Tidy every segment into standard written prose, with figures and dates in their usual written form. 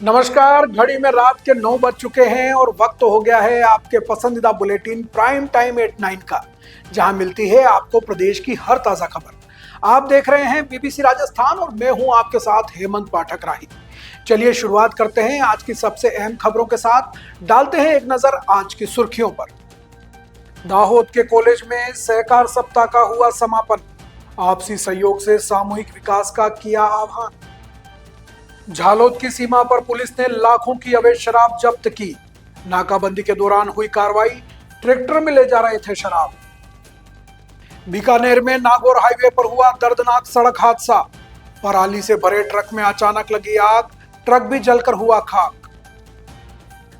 नमस्कार। घड़ी में रात के 9 बज चुके हैं और वक्त हो गया है आपके पसंदीदा बुलेटिन प्राइम टाइम एट 9 का, जहां मिलती है आपको प्रदेश की हर ताजा खबर। आप देख रहे हैं बीबीसी राजस्थान और मैं हूं आपके साथ हेमंत पाठक राही। चलिए शुरुआत करते हैं आज की सबसे अहम खबरों के साथ। डालते हैं एक नजर आज की सुर्खियों पर। दाहोद के कॉलेज में सहकार सप्ताह का हुआ समापन। आपसी सहयोग से सामूहिक विकास का किया आह्वान। झालोद की सीमा पर पुलिस ने लाखों की अवैध शराब जब्त की। नाकाबंदी के दौरान हुई कार्रवाई, ट्रैक्टर में ले जा रहे थे शराब। बीकानेर में नागौर हाईवे पर हुआ दर्दनाक सड़क हादसा। पराली से भरे ट्रक में अचानक लगी आग, ट्रक भी जलकर हुआ खाक।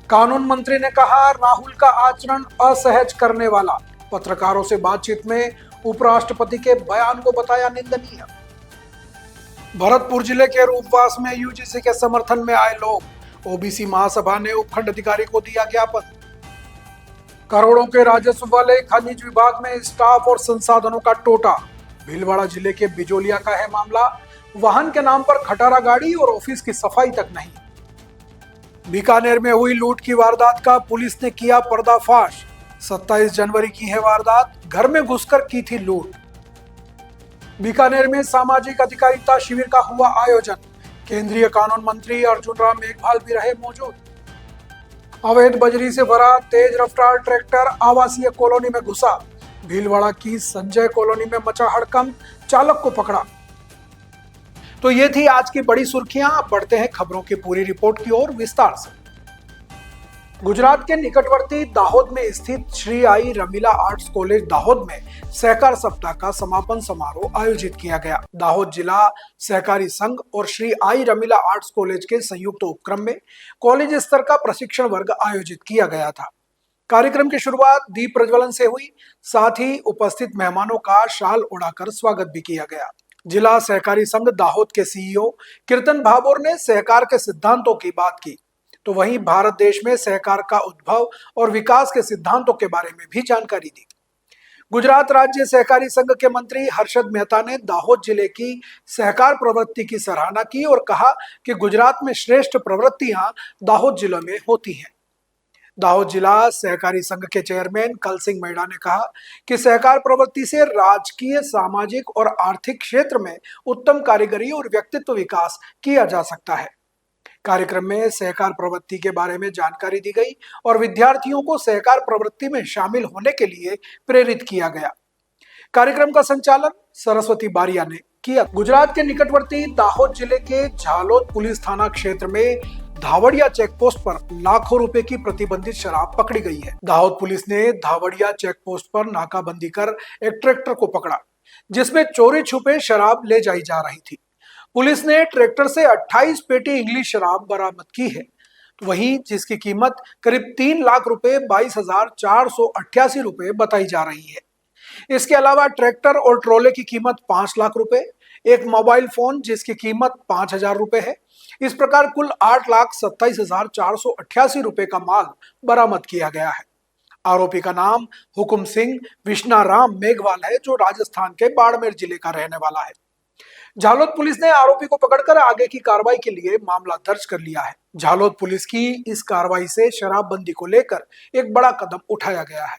कानून मंत्री ने कहा, राहुल का आचरण असहज करने वाला। पत्रकारों से बातचीत में उपराष्ट्रपति के बयान को बताया निंदनीय। भरतपुर जिले के रूपवास में यूजीसी के समर्थन में आए लोग। ओबीसी महासभा ने उपखंड अधिकारी को दिया ज्ञापन। करोड़ों के राजस्व वाले खनिज विभाग में स्टाफ और संसाधनों का टोटा। भीलवाड़ा जिले के बिजोलिया का है मामला। वाहन के नाम पर खटारा गाड़ी और ऑफिस की सफाई तक नहीं। बीकानेर में हुई लूट की वारदात का पुलिस ने किया पर्दाफाश। 27 जनवरी की है वारदात, घर में घुसकर की थी लूट। बीकानेर में सामाजिक अधिकारिता शिविर का हुआ आयोजन। केंद्रीय कानून मंत्री अर्जुन राम मेघवाल भी रहे मौजूद। अवैध बजरी से भरा तेज रफ्तार ट्रैक्टर आवासीय कॉलोनी में घुसा। भीलवाड़ा की संजय कॉलोनी में मचा हड़कंप, चालक को पकड़ा। तो ये थी आज की बड़ी सुर्खियां। अब बढ़ते हैं खबरों की पूरी रिपोर्ट की ओर विस्तार से। गुजरात के निकटवर्ती दाहोद में स्थित श्री आई रमीला आर्ट्स कॉलेज दाहोद में सहकार सप्ताह का समापन समारोह आयोजित किया गया। दाहोद जिला सहकारी संघ और श्री आई रमीला आर्ट्स कॉलेज के संयुक्त उपक्रम में कॉलेज स्तर का प्रशिक्षण वर्ग आयोजित किया गया था। कार्यक्रम की शुरुआत दीप प्रज्वलन से हुई, साथ ही उपस्थित मेहमानों का शाल उड़ाकर स्वागत भी किया गया। जिला सहकारी संघ दाहोद के सीईओ कीर्तन भाभोर ने सहकार के सिद्धांतों की बात की, तो वहीं भारत देश में सहकार का उद्भव और विकास के सिद्धांतों के बारे में भी जानकारी दी। गुजरात राज्य सहकारी संघ के मंत्री हर्षद मेहता ने दाहोद जिले की सहकार प्रवृत्ति की सराहना की और कहा कि गुजरात में श्रेष्ठ प्रवृत्तियां दाहोद जिले में होती हैं। दाहोद जिला सहकारी संघ के चेयरमैन कल सिंह मेड़ा ने कहा कि सहकार प्रवृत्ति से राजकीय, सामाजिक और आर्थिक क्षेत्र में उत्तम कारीगरी और व्यक्तित्व विकास किया जा सकता है। कार्यक्रम में सहकार प्रवृत्ति के बारे में जानकारी दी गई और विद्यार्थियों को सहकार प्रवृत्ति में शामिल होने के लिए प्रेरित किया गया। कार्यक्रम का संचालन सरस्वती बारिया ने किया। गुजरात के निकटवर्ती दाहोद जिले के झालोद पुलिस थाना क्षेत्र में धावड़िया चेक पोस्ट पर लाखों रुपए की प्रतिबंधित शराब पकड़ी गई है। दाहोद पुलिस ने धावड़िया चेक पोस्ट पर नाकाबंदी कर एक ट्रैक्टर को पकड़ा, जिसमें चोरी छुपे शराब ले जाई जा रही थी। पुलिस ने ट्रैक्टर से 28 पेटी इंग्लिश शराब बरामद की है, वहीं जिसकी कीमत करीब 3 लाख रुपए 22,488 रुपए बताई जा रही है। इसके अलावा ट्रैक्टर और ट्रोले की कीमत 5 लाख रुपए, एक मोबाइल फोन जिसकी कीमत 5,000 रुपए है। इस प्रकार कुल 8,27,488 रुपए का माल बरामद किया गया है। आरोपी का नाम हुकुम सिंह विश्नाराम मेघवाल है, जो राजस्थान के बाड़मेर जिले का रहने वाला है। झालोद पुलिस ने आरोपी को पकड़कर आगे की कार्रवाई के लिए मामला दर्ज कर लिया है। झालोद पुलिस की इस कार्रवाई से शराबबंदी को लेकर एक बड़ा कदम उठाया गया है।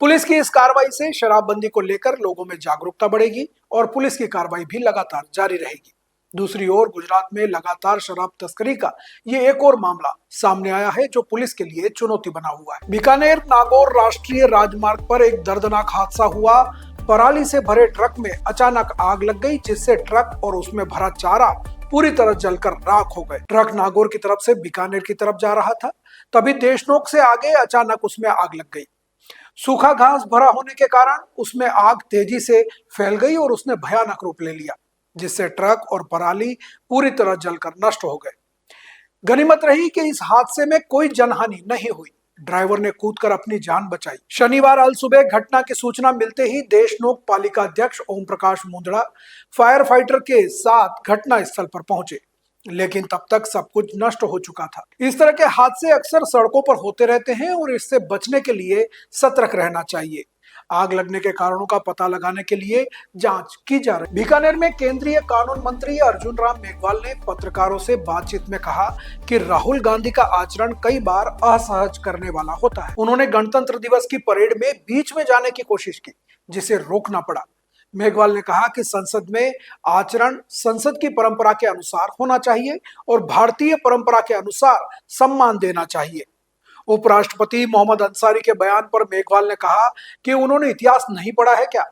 पुलिस की इस कार्रवाई से शराबबंदी को लेकर लोगों में जागरूकता बढ़ेगी और पुलिस की कार्रवाई भी लगातार जारी रहेगी। दूसरी ओर गुजरात में लगातार शराब तस्करी का ये एक और मामला सामने आया है, जो पुलिस के लिए चुनौती बना हुआ है। बीकानेर नागौर राष्ट्रीय राजमार्ग पर एक दर्दनाक हादसा हुआ। पराली से भरे ट्रक में अचानक आग लग गई, जिससे ट्रक और उसमें भरा चारा पूरी तरह जलकर राख हो गए। ट्रक नागौर की तरफ से बीकानेर की तरफ जा रहा था, तभी देशनोक से आगे अचानक उसमें आग लग गई। सूखा घास भरा होने के कारण उसमें आग तेजी से फैल गई और उसने भयानक रूप ले लिया, जिससे ट्रक और पराली पूरी तरह जलकर नष्ट हो गए। गनीमत रही कि इस हादसे में कोई जनहानि नहीं हुई। ड्राइवर ने कूदकर अपनी जान बचाई। शनिवार अल सुबह घटना की सूचना मिलते ही देशनोक पालिका अध्यक्ष ओम प्रकाश मुंदड़ा फायर फाइटर के साथ घटना स्थल पर पहुंचे, लेकिन तब तक सब कुछ नष्ट हो चुका था। इस तरह के हादसे अक्सर सड़कों पर होते रहते हैं और इससे बचने के लिए सतर्क रहना चाहिए। आग लगने के कारणों का पता लगाने के लिए जांच की जा रही है। बीकानेर में केंद्रीय कानून मंत्री अर्जुन राम मेघवाल ने पत्रकारों से बातचीत में कहा कि राहुल गांधी का आचरण कई बार असहज करने वाला होता है। उन्होंने गणतंत्र दिवस की परेड में बीच में जाने की कोशिश की, जिसे रोकना पड़ा। मेघवाल ने कहा कि संसद में आचरण संसद की परंपरा के अनुसार होना चाहिए और भारतीय परंपरा के अनुसार सम्मान देना चाहिए। उपराष्ट्रपति मोहम्मद अंसारी के बयान पर मेघवाल ने कहा कि उन्होंने इतिहास नहीं पढ़ा है क्या?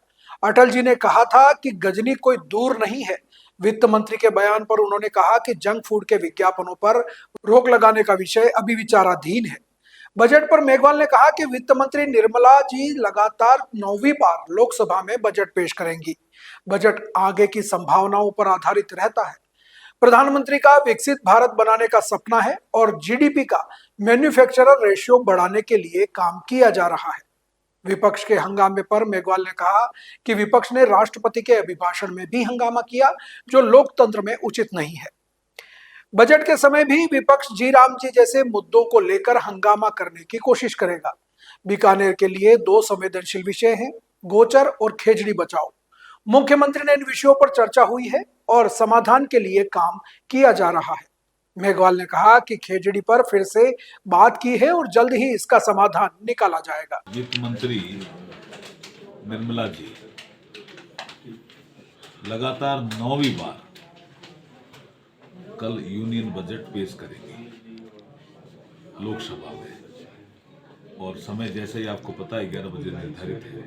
अटल जी ने कहा था कि गजनी कोई दूर नहीं है। वित्त मंत्री के बयान पर उन्होंने कहा कि जंक फूड के विज्ञापनों पर रोक लगाने का विषय अभी विचाराधीन है। बजट पर मेघवाल ने कहा कि वित्त मंत्री निर्मला जी लगातार 9वीं बार लोकसभा में बजट पेश करेंगी। बजट आगे की संभावनाओं पर आधारित रहता है। प्रधानमंत्री का विकसित भारत बनाने का सपना है और जीडीपी का मैन्युफैक्चरर रेशियो बढ़ाने के लिए काम किया जा रहा है। विपक्ष के हंगामे पर मेघवाल ने कहा कि विपक्ष ने राष्ट्रपति के अभिभाषण में भी हंगामा किया, जो लोकतंत्र में उचित नहीं है। बजट के समय भी विपक्ष जी राम जी जैसे मुद्दों को लेकर हंगामा करने की कोशिश करेगा। बीकानेर के लिए 2 संवेदनशील विषय हैं, गोचर और खेजड़ी बचाओ। मुख्यमंत्री ने इन विषयों पर चर्चा हुई है और समाधान के लिए काम किया जा रहा है। मेघवाल ने कहा कि खेजड़ी पर फिर से बात की है और जल्द ही इसका समाधान निकाला जाएगा। वित्त मंत्री निर्मला जी लगातार 9वीं बार कल यूनियन बजट पेश करेंगी लोकसभा में, और समय जैसे ही आपको पता है 11 बजे निर्धारित है।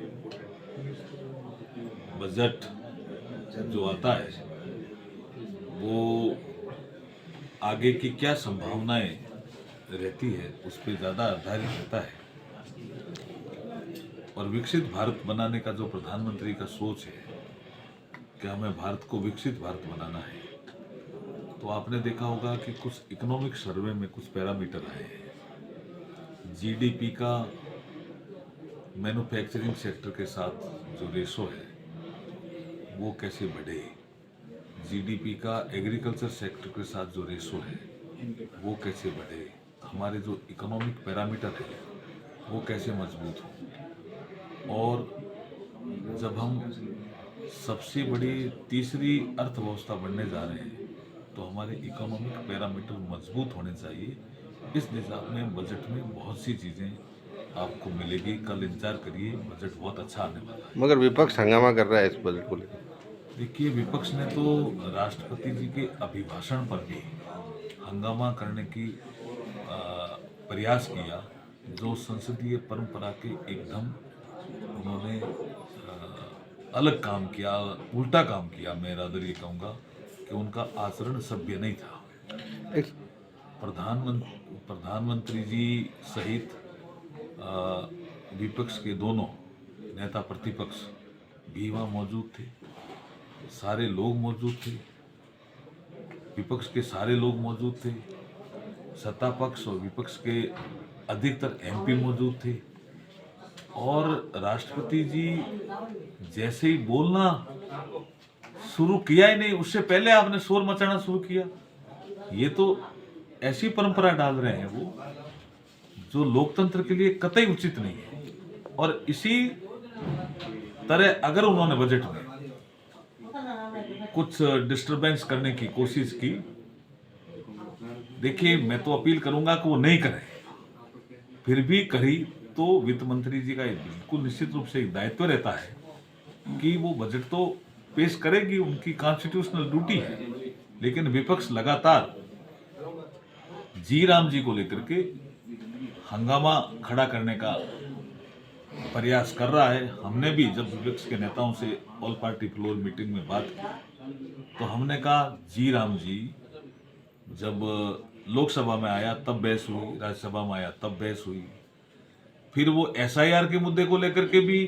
बजट जो आता है वो आगे की क्या संभावनाएं रहती है उस पर ज़्यादा आधारित रहता है। और विकसित भारत बनाने का जो प्रधानमंत्री का सोच है कि हमें भारत को विकसित भारत बनाना है, तो आपने देखा होगा कि कुछ इकोनॉमिक सर्वे में कुछ पैरामीटर आए हैं। जीडीपी का मैन्युफैक्चरिंग सेक्टर के साथ जो रेशो है वो कैसे बढ़े, जीडीपी का एग्रीकल्चर सेक्टर के साथ जो रेशो है वो कैसे बढ़े, हमारे जो इकोनॉमिक पैरामीटर है वो कैसे मजबूत हो। और जब हम सबसे बड़ी तीसरी अर्थव्यवस्था बनने जा रहे हैं तो हमारे इकोनॉमिक पैरामीटर मजबूत होने चाहिए। इस दिशा में बजट में बहुत सी चीज़ें आपको मिलेगी। कल इंतजार करिए, बजट बहुत अच्छा आने वाला है। मगर विपक्ष हंगामा कर रहा है इस बजट को लेकर। देखिए, विपक्ष ने तो राष्ट्रपति जी के अभिभाषण पर भी हंगामा करने की प्रयास किया, जो संसदीय परंपरा के एकदम उन्होंने अलग काम किया, उल्टा काम किया। मैं रादर ये कहूँगा कि उनका आचरण सभ्य नहीं था। प्रधानमंत्री जी सहित विपक्ष के दोनों नेता प्रतिपक्ष भी वहाँ मौजूद थे, सारे लोग मौजूद थे, विपक्ष के सारे लोग मौजूद थे, सत्ता पक्ष और विपक्ष के अधिकतर एमपी मौजूद थे। और राष्ट्रपति जी जैसे ही बोलना शुरू किया ही नहीं, उससे पहले आपने शोर मचाना शुरू किया। ये तो ऐसी परंपरा डाल रहे हैं वो जो लोकतंत्र के लिए कतई उचित नहीं है। और इसी तरह अगर उन्होंने बजट में कुछ डिस्टरबेंस करने की कोशिश की, देखिए मैं तो अपील करूंगा कि वो नहीं करें, फिर भी करी तो वित्त मंत्री जी का बिल्कुल निश्चित रूप से एक दायित्व रहता है कि वो बजट तो पेश करेगी, उनकी कॉन्स्टिट्यूशनल ड्यूटी है। लेकिन विपक्ष लगातार जी राम जी को लेकर के हंगामा खड़ा करने का प्रयास कर रहा है। हमने भी जब विपक्ष के नेताओं से ऑल पार्टी फ्लोर मीटिंग में बात की तो हमने कहा जी राम जी जब लोकसभा में आया तब बहस हुई, राज्यसभा में आया तब बहस हुई, फिर वो एसआईआर के मुद्दे को लेकर के भी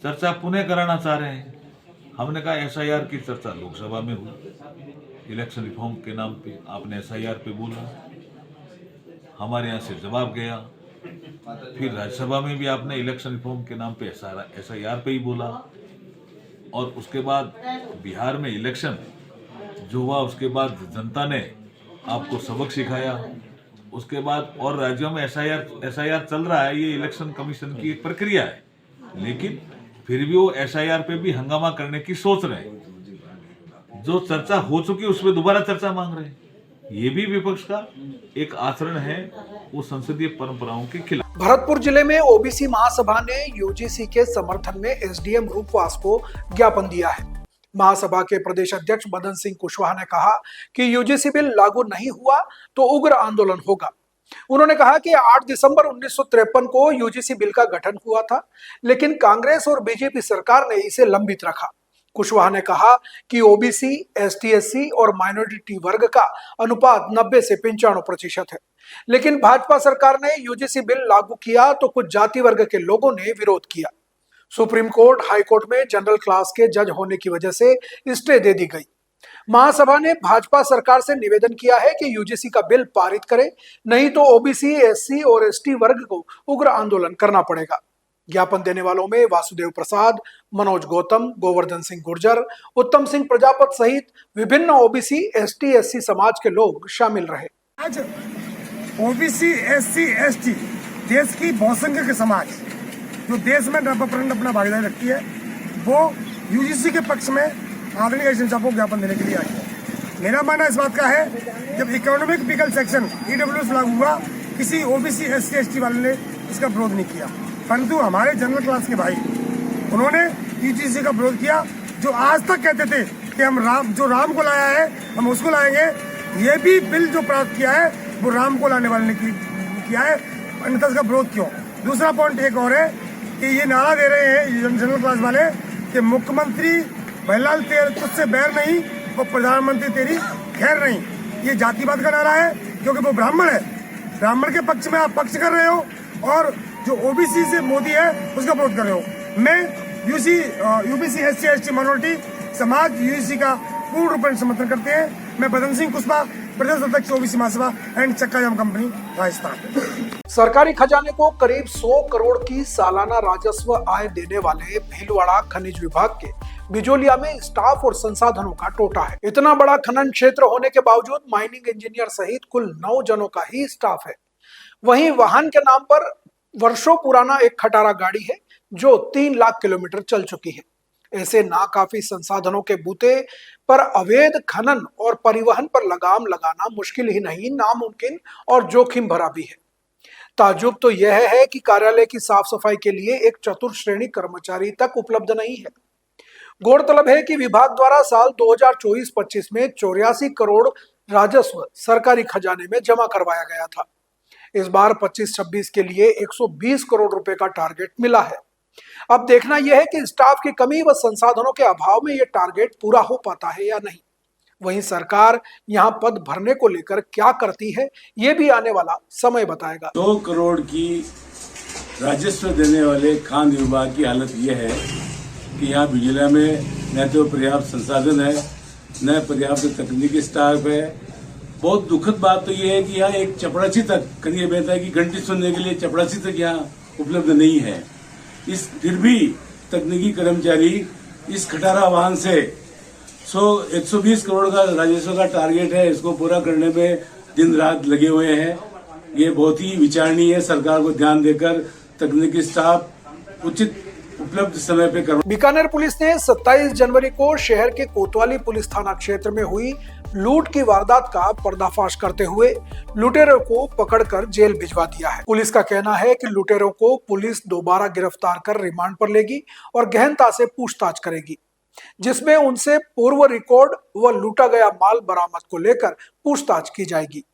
चर्चा पुनः कराना चाह रहे हैं। हमने कहा एसआईआर की चर्चा लोकसभा में हुई, इलेक्शन रिफॉर्म के नाम पे आपने एसआईआर पे बोला, हमारे यहाँ से जवाब गया। फिर राज्यसभा में भी आपने इलेक्शन रिफॉर्म के नाम पे एसआईआर पे ही बोला। और उसके बाद बिहार में इलेक्शन जो हुआ, उसके बाद जनता ने आपको सबक सिखाया। उसके बाद और राज्यों में एसआईआर चल रहा है, ये इलेक्शन कमीशन की एक प्रक्रिया है। लेकिन फिर भी वो एसआईआर पे भी हंगामा करने की सोच रहे हैं। जो चर्चा हो चुकी है उसमें दोबारा चर्चा मांग रहे हैं। ये भी विपक्ष का एक आचरण है, वो संसदीय परंपराओं के खिलाफ। भरतपुर जिले में ओबीसी महासभा ने यूजीसी के समर्थन में एसडीएम रूपवास को ज्ञापन दिया है। महासभा के प्रदेश अध्यक्ष मदन सिंह कुशवाहा ने कहा कि यूजीसी बिल लागू नहीं हुआ तो उग्र आंदोलन होगा। उन्होंने कहा कि 8 दिसंबर 1953 को यूजीसी बिल का गठन हुआ था, लेकिन कांग्रेस और बीजेपी सरकार ने इसे लंबित रखा। कुशवाहा ने कहा कि ओबीसी, एसटी, एससी और माइनॉरिटी वर्ग का अनुपात 90 से 95% है, लेकिन भाजपा सरकार ने यूजीसी बिल लागू किया तो कुछ जाति वर्ग के लोगों ने विरोध किया। सुप्रीम कोर्ट, हाई कोर्ट में जनरल क्लास के जज होने की वजह से स्टे दे दी गई। महासभा ने भाजपा सरकार से निवेदन किया है कि यूजीसी का बिल पारित करे, नहीं तो ओबीसी, एससी और एसटी वर्ग को उग्र आंदोलन करना पड़ेगा। ज्ञापन देने वालों में वासुदेव प्रसाद, मनोज गौतम, गोवर्धन सिंह गुर्जर, उत्तम सिंह प्रजापत सहित विभिन्न ओबीसी, एसटी, एससी समाज के लोग शामिल रहे। आज ओबीसी, एससी, एसटी देश की बहुसंख्यक समाज जो देश में नवप्रकरण अपना भागीदारी रखती है, वो यूजीसी के पक्ष में आदरणीय एजेंसी को ज्ञापन देने के लिए आई है। मेरा मानना इस बात का है, जब इकोनॉमिक विकल सेक्शन ईडब्ल्यूएस लागू हुआ, किसी ओबीसी, एससी, एसटी वाले ने इसका विरोध नहीं किया, परंतु हमारे जनरल क्लास के भाई उन्होंने यूजीसी का विरोध किया। जो आज तक कहते थे कि हम राम को लाया है हम उसको लाएंगे, ये भी बिल जो प्राप्त किया है वो राम को लाने वाले ने किया है, अन्यथा इसका विरोध क्यों। दूसरा पॉइंट एक और है कि ये नारा दे रहे हैं जनरल क्लास वाले कि मुख्यमंत्री भैलाल तुझसे बैर नहीं, वो प्रधानमंत्री तेरी खैर नहीं। ये जातिवाद का नारा है, क्योंकि वो ब्राह्मण है। ब्राह्मण के पक्ष में आप पक्ष कर रहे हो और जो ओबीसी से मोदी है उसका विरोध कर रहे हो। मैं यूबीसी, एससी, एसटी माइनॉरिटी समाज यूजीसी का पूर्ण रूप से समर्थन करते हैं। मैं मदन सिंह कुशवाहा, प्रदेश अध्यक्ष ओबीसी महासभा एंड चक्का जाम कंपनी, राजस्थान। सरकारी खजाने को करीब 100 करोड़ की सालाना राजस्व आय देने वाले भीलवाड़ा खनिज विभाग के बिजोलिया में स्टाफ और संसाधनों का टोटा है। इतना बड़ा खनन क्षेत्र होने के बावजूद माइनिंग इंजीनियर सहित कुल 9 जनों का ही स्टाफ है। वहीं वाहन के नाम पर वर्षों पुराना एक खटारा गाड़ी है जो 3 लाख किलोमीटर चल चुकी है। ऐसे नाकाफी संसाधनों के बूते पर अवैध खनन और परिवहन पर लगाम लगाना मुश्किल ही नहीं, नामुमकिन और जोखिम भरा भी है। ताज्जुब तो यह है कि कार्यालय की साफ सफाई के लिए एक चतुर्थ श्रेणी कर्मचारी तक उपलब्ध नहीं है। गौरतलब है कि विभाग द्वारा साल 2024-25 में 84 करोड़ राजस्व सरकारी खजाने में जमा करवाया गया था। इस बार 25-26 के लिए 120 करोड़ रुपए का टारगेट मिला है। अब देखना यह है कि स्टाफ की कमी व संसाधनों के अभाव में यह टारगेट पूरा हो पाता है या नहीं। वहीं सरकार यहां पद भरने को लेकर क्या करती है, यह भी आने वाला समय बताएगा। 2 करोड़ की राजस्व देने वाले खान विभाग की हालत यह है कि यहाँ बिजलिया में न तो पर्याप्त संसाधन है, न पर्याप्त तकनीकी स्टाफ है। बहुत दुखद बात तो यह है कि यहाँ एक चपरासी तक, करिए बेहतर है कि घंटी सुनने के लिए चपरासी तक यहाँ उपलब्ध नहीं है। फिर भी तकनीकी कर्मचारी इस खटारा वाहन से 120 करोड़ का राजस्व का टारगेट है, इसको पूरा करने में दिन रात लगे हुए हैं। ये बहुत ही विचारणीय है। सरकार को ध्यान देकर तकनीकी स्टाफ उचित उपलब्ध समय पे करवा। बीकानेर पुलिस ने 27 जनवरी को शहर के कोतवाली पुलिस थाना क्षेत्र में हुई लूट की वारदात का पर्दाफाश करते हुए लुटेरों को पकड़कर जेल भिजवा दिया है। पुलिस का कहना है कि लुटेरों को पुलिस दोबारा गिरफ्तार कर रिमांड पर लेगी और गहनता से पूछताछ करेगी, जिसमें उनसे पूर्व रिकॉर्ड व लूटा गया माल बरामद को लेकर पूछताछ की जाएगी।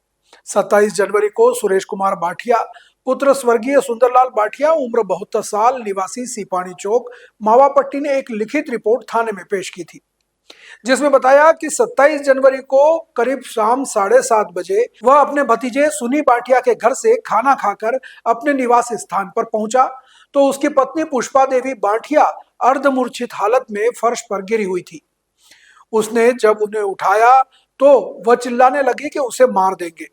27 जनवरी को सुरेश कुमार बाठिया पुत्र स्वर्गीय सुंदरलाल बाठिया, उम्र 72 साल, निवासी सीपानी चौक, मावापट्टी ने एक लिखित रिपोर्ट थाने में पेश की थी, जिसमें बताया कि 27 जनवरी को करीब शाम 7:30 बजे वह अपने भतीजे सुनी बाठिया के घर से खाना खाकर अपने निवास स्थान पर पहुंचा तो उसकी पत्नी पुष्पा देवी बाठिया अर्धमूर्छित हालत में फर्श पर गिरी हुई थी। उसने जब उन्हें उठाया तो वह चिल्लाने लगी कि उसे मार देंगे।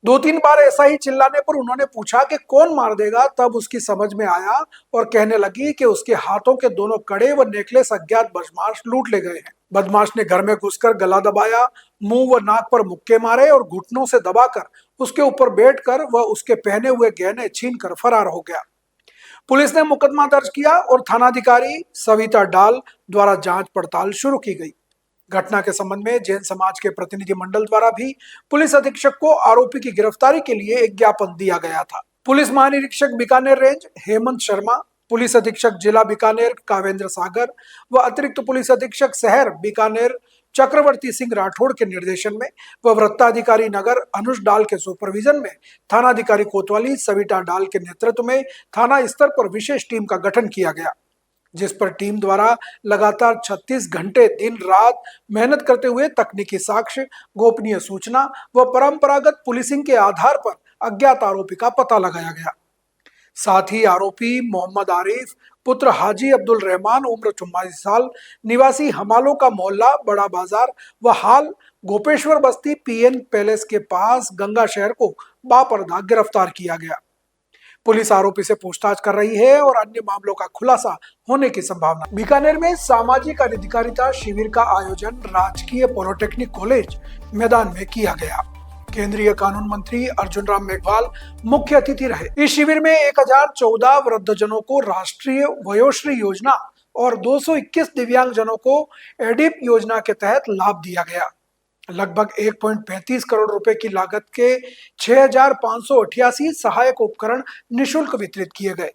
2-3 बार ऐसा ही चिल्लाने पर उन्होंने पूछा कि कौन मार देगा। तब उसकी समझ में आया और कहने लगी कि उसके हाथों के दोनों कड़े व नेकलेस अज्ञात बदमाश लूट ले गए हैं। बदमाश ने घर में घुसकर गला दबाया, मुंह व नाक पर मुक्के मारे और घुटनों से दबाकर उसके ऊपर बैठकर वह उसके पहने हुए गहने छीनकर फरार हो गया। पुलिस ने मुकदमा दर्ज किया और थानाधिकारी सविता डाल द्वारा जांच पड़ताल शुरू की गई। घटना के संबंध में जैन समाज के प्रतिनिधि मंडल द्वारा भी पुलिस अधीक्षक को आरोपी की गिरफ्तारी के लिए एक ज्ञापन दिया गया था। पुलिस महानिरीक्षक बीकानेर रेंज हेमंत शर्मा, पुलिस अधीक्षक जिला बीकानेर कावेंद्र सागर व अतिरिक्त पुलिस अधीक्षक शहर बीकानेर चक्रवर्ती सिंह राठौड़ के निर्देशन में व वृत्ताधिकारी नगर अनुज डाल के सुपरविजन में थानाधिकारी कोतवाली सविता डाल के नेतृत्व में थाना स्तर पर विशेष टीम का गठन किया गया, जिस पर टीम द्वारा लगातार 36 घंटे दिन रात मेहनत करते हुए तकनीकी साक्ष्य, गोपनीय सूचना व परंपरागत पुलिसिंग के आधार पर अज्ञात आरोपी का पता लगाया गया। साथ ही आरोपी मोहम्मद आरिफ पुत्र हाजी अब्दुल रहमान उम्र 44 साल निवासी हमालों का मोहल्ला बड़ा बाजार व हाल गोपेश्वर बस्ती पीएन पैलेस के पास गंगा शहर को बापरदा गिरफ्तार किया गया। पुलिस आरोपी से पूछताछ कर रही है और अन्य मामलों का खुलासा होने की संभावना। बीकानेर में सामाजिक अधिकारिता शिविर का आयोजन राजकीय पॉलिटेक्निक कॉलेज मैदान में किया गया। केंद्रीय कानून मंत्री अर्जुन राम मेघवाल मुख्य अतिथि रहे। इस शिविर में 1014 वृद्धजनों को राष्ट्रीय वयोश्री योजना और 221 दिव्यांग जनों को एडिप योजना के तहत लाभ दिया गया। लगभग 1.35 करोड़ रुपए की लागत के 6,588 सहायक उपकरण निशुल्क वितरित किए गए,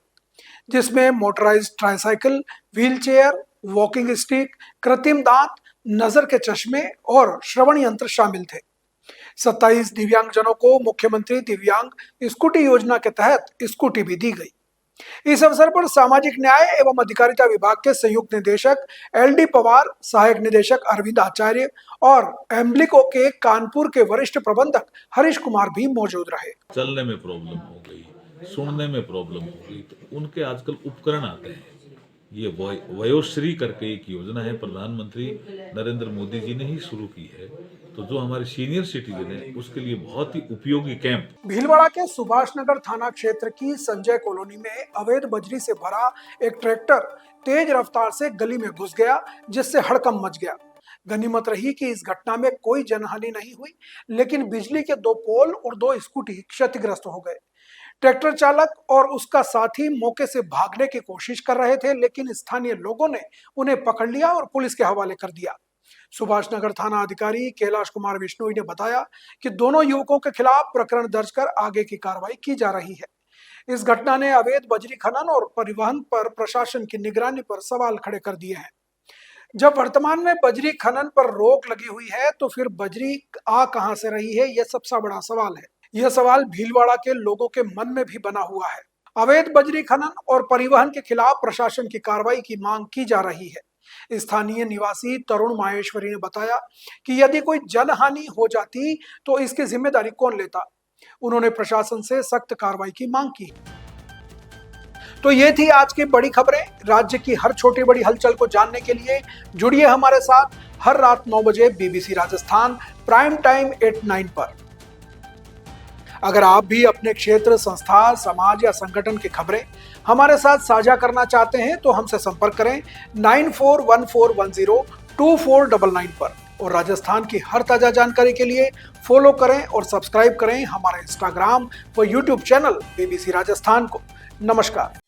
जिसमें motorised tricycle, wheelchair, walking stick, कृत्रिम दांत, नजर के चश्मे और श्रवण यंत्र शामिल थे। 27 दिव्यांगजनों को मुख्यमंत्री दिव्यांग स्कूटी योजना के तहत स्कूटी भी दी गई। इस अवसर पर सामाजिक न्याय एवं अधिकारिता विभाग के संयुक्त निदेशक LD पवार, सहायक निदेशक अरविंद आचार्य और एम्ब्लिको के कानपुर के वरिष्ठ प्रबंधक हरीश कुमार भी मौजूद रहे। चलने में प्रॉब्लम हो गई, सुनने में प्रॉब्लम हो गई, तो उनके आजकल उपकरण आते हैं। ये वयोश्री करके एक योजना है, प्रधानमंत्री नरेंद्र मोदी जी ने ही शुरू की है, तो जो हमारे सीनियर सिटीजन है उसके लिए बहुत ही उपयोगी कैंप। भीलवाड़ा के सुभाष नगर थाना क्षेत्र की संजय कॉलोनी में अवैध बजरी से भरा एक ट्रैक्टर तेज रफ्तार से गली में घुस गया, जिससे हड़कंप मच गया। गनीमत रही कि इस घटना में कोई जनहानि नहीं हुई, लेकिन बिजली के 2 पोल और 2 स्कूटी क्षतिग्रस्त हो गए। ट्रैक्टर चालक और उसका साथी मौके से भागने की कोशिश कर रहे थे, लेकिन स्थानीय लोगों ने उन्हें पकड़ लिया और पुलिस के हवाले कर दिया। सुभाष नगर थाना अधिकारी कैलाश कुमार विश्नोई ने बताया कि दोनों युवकों के खिलाफ प्रकरण दर्ज कर आगे की कार्रवाई की जा रही है। इस घटना ने अवैध बजरी खनन और परिवहन पर प्रशासन की निगरानी पर सवाल खड़े कर दिए हैं। जब वर्तमान में बजरी खनन पर रोक लगी हुई है, तो फिर बजरी आ कहां से रही है, यह सबसे बड़ा सवाल है। यह सवाल भीलवाड़ा के लोगों के मन में भी बना हुआ है। अवैध बजरी खनन और परिवहन के खिलाफ प्रशासन की कार्रवाई की मांग की जा रही है। स्थानीय निवासी तरुण माहेश्वरी ने बताया कि यदि कोई जनहानि हो जाती तो इसकी जिम्मेदारी कौन लेता। उन्होंने प्रशासन से सख्त कार्रवाई की मांग की। तो ये थी आज की बड़ी खबरें। राज्य की हर छोटी बड़ी हलचल को जानने के लिए जुड़िए हमारे साथ हर रात 9 बजे BBC राजस्थान प्राइम टाइम 8-9 पर। अगर आप भी अपने क्षेत्र, संस्था, समाज या संगठन की खबरें हमारे साथ साझा करना चाहते हैं तो हमसे संपर्क करें 9414102499 पर। और राजस्थान की हर ताजा जानकारी के लिए फॉलो करें और सब्सक्राइब करें हमारे इंस्टाग्राम व यूट्यूब चैनल BBC राजस्थान को। नमस्कार।